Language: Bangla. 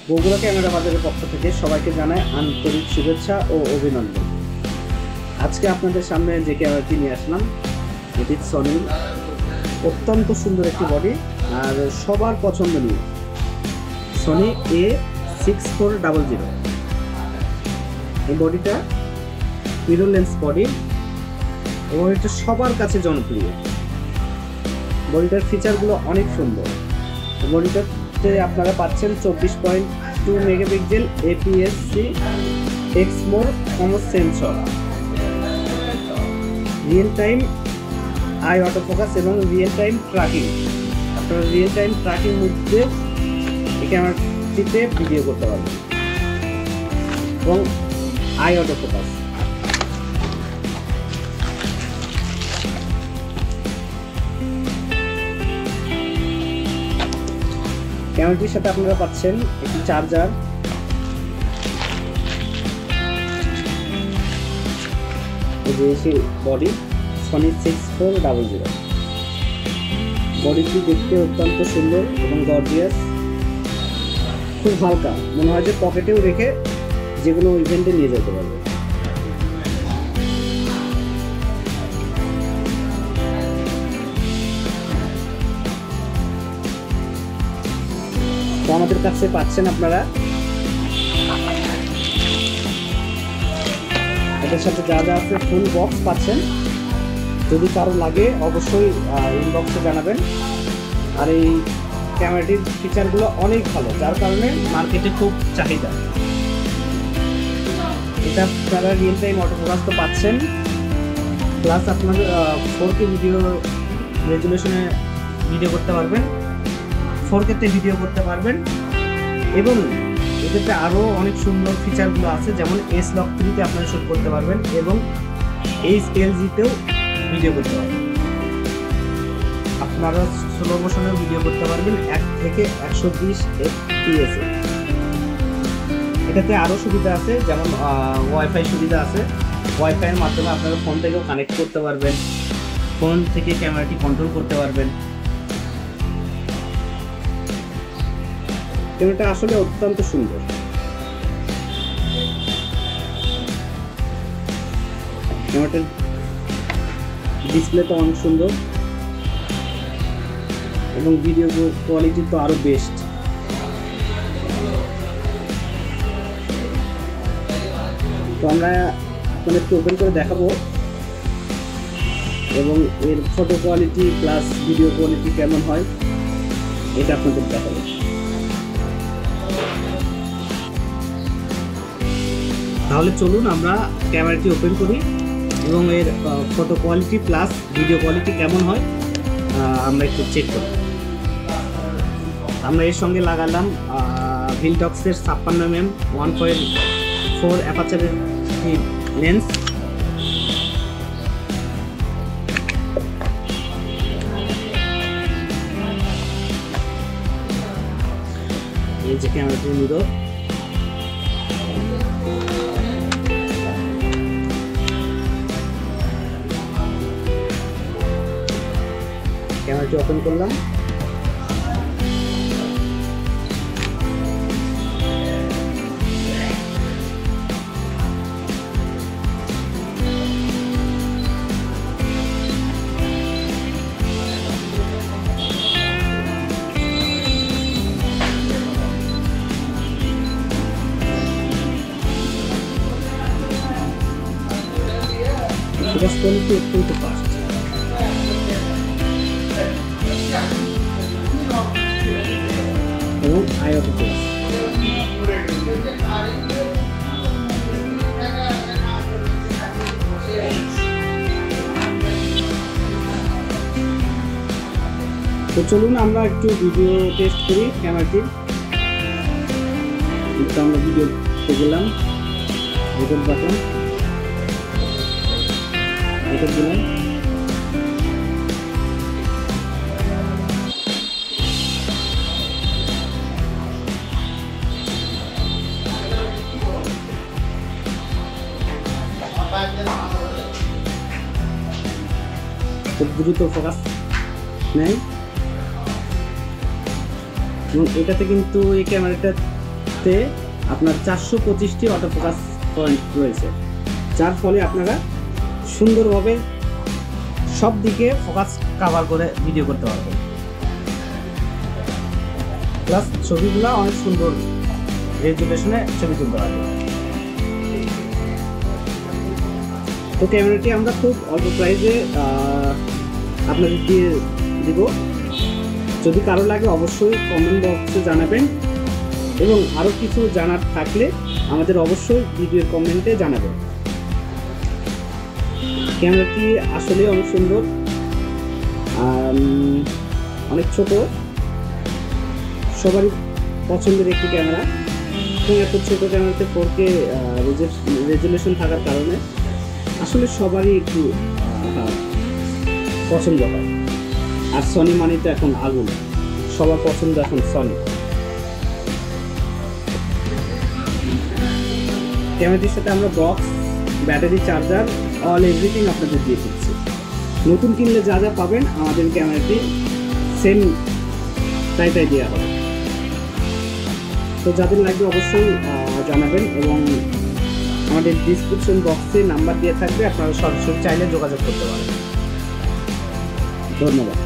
বগুড়া ক্যামেরা বাজারের পক্ষ থেকে সবাইকে জানাই আন্তরিক শুভেচ্ছা ও অভিনন্দন। আজকে আপনাদের সামনে যে ক্যামেরাটি নিয়ে আসলাম এটি সনির অত্যন্ত সুন্দর একটি বডি আর সবার পছন্দনীয় সনি A6400। এই বডিটা মিরর লেন্স বডি এবং এটা সবার কাছে জনপ্রিয়। বডিটার ফিচারগুলো অনেক সুন্দর। বডিটাতে আপনারা পাচ্ছেন 24.2 megapixel APS-C Exmor CMOS sensor, real time eye auto focus এবং রিয়েল টাইম ট্র্যাকিং। আপনারা রিয়েল টাইম ট্র্যাকিং মধ্যে এই ক্যামেরাটিতে ভিডিও করতে পারবেন এবং আই অটো ফোকাস। ক্যামেরাটির সাথে আপনারা পাচ্ছেন একটি চার্জার, বডি সনি 6400। বডিটি দেখতে অত্যন্ত সুন্দর এবং গর্জিয়াস, খুব হালকা, মনে হয় যে পকেটেও রেখে যে কোনো ইভেন্টে নিয়ে যেতে পারবে। তো আমাদের কাছে পাচ্ছেন আপনারা এটার সাথে যা যা আছে ফুল বক্স পাচ্ছেন। যদি কারো লাগে অবশ্যই ইনবক্সে জানাবেন। আর এই ক্যামেরাটির ফিচারগুলো অনেক ভালো, যার কারণে মার্কেটে খুব চাহিদা। এটা আপনারা রিয়েল টাইম অটো ফোকাস তো পাচ্ছেন, প্লাস আপনার 4K ভিডিও রেজুলেশনে ভিডিও করতে পারবেন, 4K-তে ভিডিও করতে পারবেন এবং এটাতে আরও অনেক সুন্দর ফিচারগুলো আছে, যেমন S-Log3-তে আপনারা শ্যুট করতে পারবেন এবং HLG-তেও ভিডিও করতে পারবেন। আপনারা স্লো মোশনেও ভিডিও করতে পারবেন 1 থেকে 120 FPS। এটাতে আরও সুবিধা আছে, যেমন ওয়াইফাই সুবিধা আছে। ওয়াইফাইয়ের মাধ্যমে আপনারা ফোন থেকেও কানেক্ট করতে পারবেন, ফোন থেকে ক্যামেরাটি কন্ট্রোল করতে পারবেন। ক্যামেরাটা আসলে অত্যন্ত সুন্দর। ক্যামেরাটার ডিসপ্লে তো অনেক সুন্দর এবং ভিডিও কোয়ালিটি তো আরো বেস্ট। তো আমরা আপনাদেরকে ওপেন করে দেখাবো এবং এর photo quality plus video quality কেমন হয় এটা আপনাদের দেখাবো। তাহলে চলুন আমরা ক্যামেরাটি ওপেন করি এবং এর photo quality plus video quality কেমন হয় আমরা একটু চেক করি। আমরা এর সঙ্গে লাগালাম ভিলটক্সের 56mm 1.4 অ্যাপারচারের লেন্স। এই যে ক্যামেরাটির মিরর, ক্যামেরাটি ওপেন করলাম। ফোকাস কোয়ালিটি অত্যন্ত ফাস্ট। এবং আই অটো ফোকাস। তো চলুন আমরা একটু ভিডিও টেস্ট করি ক্যামেরাটির। আমরা ভিডিওতে গেলাম, রেকর্ড বাটন রেকর্ড দিলাম। খুব দ্রুত ফোকাস নেয় এবং এটাতে কিন্তু এই ক্যামেরাটা সাথে আপনার 425টি অটোফোকাস পয়েন্ট রয়েছে, যার ফলে আপনারা সুন্দরভাবে সব দিকে ফোকাস কভার করে ভিডিও করতে পারবেন। প্লাস ছবিগুলো অনেক সুন্দর রেজুলেশনে ছবি তুলতে পারবেন। তো ক্যামেরাটি আমরা খুব অল্প প্রাইসে আপনাদের দিয়ে দিব। যদি কারো লাগে অবশ্যই কমেন্ট বক্সে জানাবেন, এবং আরও কিছু জানার থাকলে আমাদের অবশ্যই ভিডিওর কমেন্টে জানাবেন। ক্যামেরাটি আসলে অনেক সুন্দর, অনেক ছোট, সবারই পছন্দের একটি ক্যামেরা। এবং এত ছোট ক্যামেরাতে 4K রেজুলেশন থাকার কারণে আসলে সবারই একটু পছন্দ হয়। আর সনি মানি তো এখন আগুন, সবার পছন্দ এখন সনি। ক্যামেরাটির সাথে আমরা box, battery, charger, all everything আপনাদের দিয়ে দিচ্ছি। নতুন কিনলে যা যা পাবেন আমাদের ক্যামেরাটি সেম তাই দেওয়া হবে। তো যাদের লাগবে অবশ্যই জানাবেন, এবং আমাদের ডিসক্রিপশন বক্সে নাম্বার দিয়ে থাকবে, আপনারা সরাসরি চাইলে যোগাযোগ করতে পারেন। ধন্যবাদ।